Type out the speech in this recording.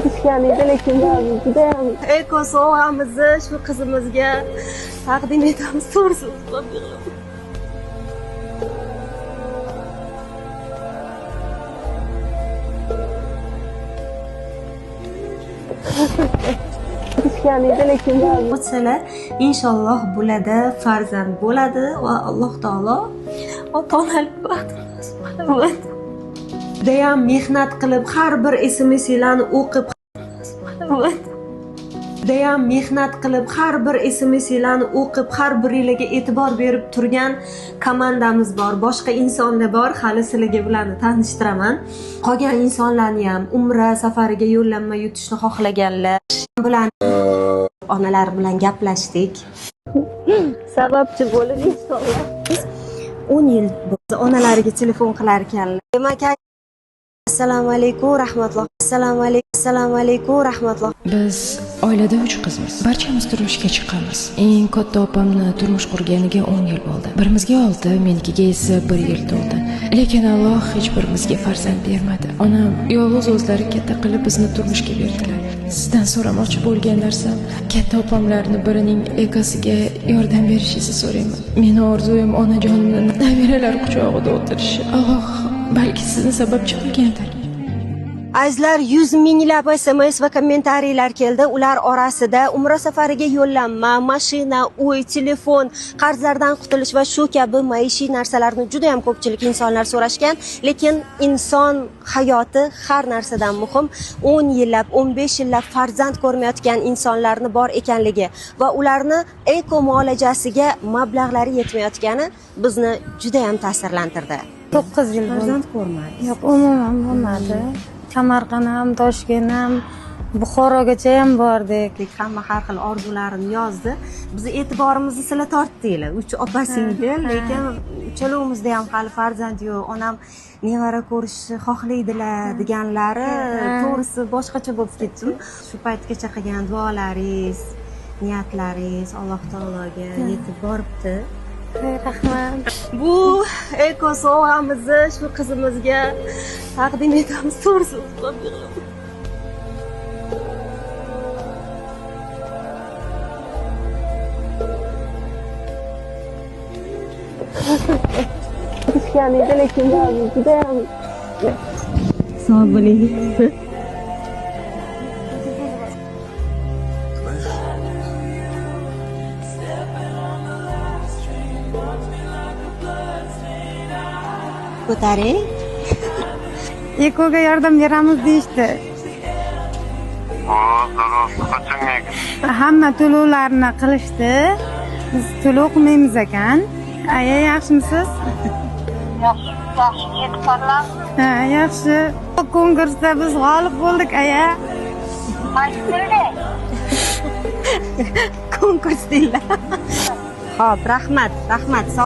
Kutganingda lekin judayam Eko sovg'amizni shu qizimizga taqdim etamiz. To'g'risi kutganingda lekin o'tsalar inshaalloh bo'ladi, farzand bo'ladi va Alloh taolo ota-onalik baxtini judayam mehnat qilib har bir SMS-larni o'qib judayam mehnat qilib har bir SMS-larni o'qib har biriga e'tibor berib turgan komandamiz bor, boshqa insonlar bor, hali sizlarga bularni tanishtiraman. Qolgan insonlarni ham umra safariga yo'llanma yutishni xohlaganlar bilan onalar bilan gaplashdik. sababchi bo'lib inshaalloh 10 yil bo'ldi onalariga telefon qilar ekanlar. Demak, assalomu alaykum rahmatulloh. Assalomu alaykum rahmatulloh. Biz oilada 3 qizmiz. Barchamiz turmushga chiqqanmiz. Eng katta opamni turmush qurganiga 10 yil bo'ldi. Birimizga 6, menikiga esa 1 yil to'ldi. Lekin Alloh hech birimizga farzand bermadi. Onam yolg'iz o'zlari katta qilib bizni turmushga berdilar. Sizdan so'ramoqchi bo'lgan narsam, katta opamlarni birining egasiga yordam berishingizni so'rayman. Meni orzuyim onajonimni nabiralar quchog'ida o'tirishi. Alloh balki sizni sababchi qilgandir. Azizlar, 100 minglab SMS va kommentariyalar keldi. Ular orasida umra safariga yo'llanma, mashina, uy, telefon, qarzlardan qutulish va shu kabi maishiy narsalarni juda ham ko'pchilik insonlar so'rashgan. Lekin inson hayoti har narsadan muhim. 10 yillab, 15 yillab farzand ko'rmayotgan insonlarni bor ekanligi va ularni eko muolajasiga mablag'lari yetmayotgani bizni juda ham ta'sirlantirdi. 9 yil Farzand ko'rmadi. Yo'q, umuman bo'lmadi. Samarqand ham, Toshkent ham, Buxorogacha ham bordik. Hamma har xil orzularini yozdi. Bizni e'tiborimizni sizlar tortdinglar. 3 opa-singil, lekin uchalovimizda ham hali farzand yo'q. Onam nevara ko'rishni xohlaydilar deganlari to'g'risi boshqacha bo'lib ketdim. Shu paytgacha qilgan duolaringiz, niyatlaringiz Alloh taologa yetib boribdi. Rahmat. Bu eko sovg'amizni shu qizimizga taqdim etamiz. To'g'risi Kutganingda lekin judayam sog' bo'ling. Ko'taring. Ekoga yordam beramiz deyishdi. Hamma to'lovlarni qilishdi. Biz to'lov qilmaymiz ekan. Aya, yaxshimisiz? Yaxshi, yetib boramiz. Ha, yaxshi. Konkursda biz g'olib bo'ldik, aya. Qaysi Konkurs deylar. Xo'p, rahmat.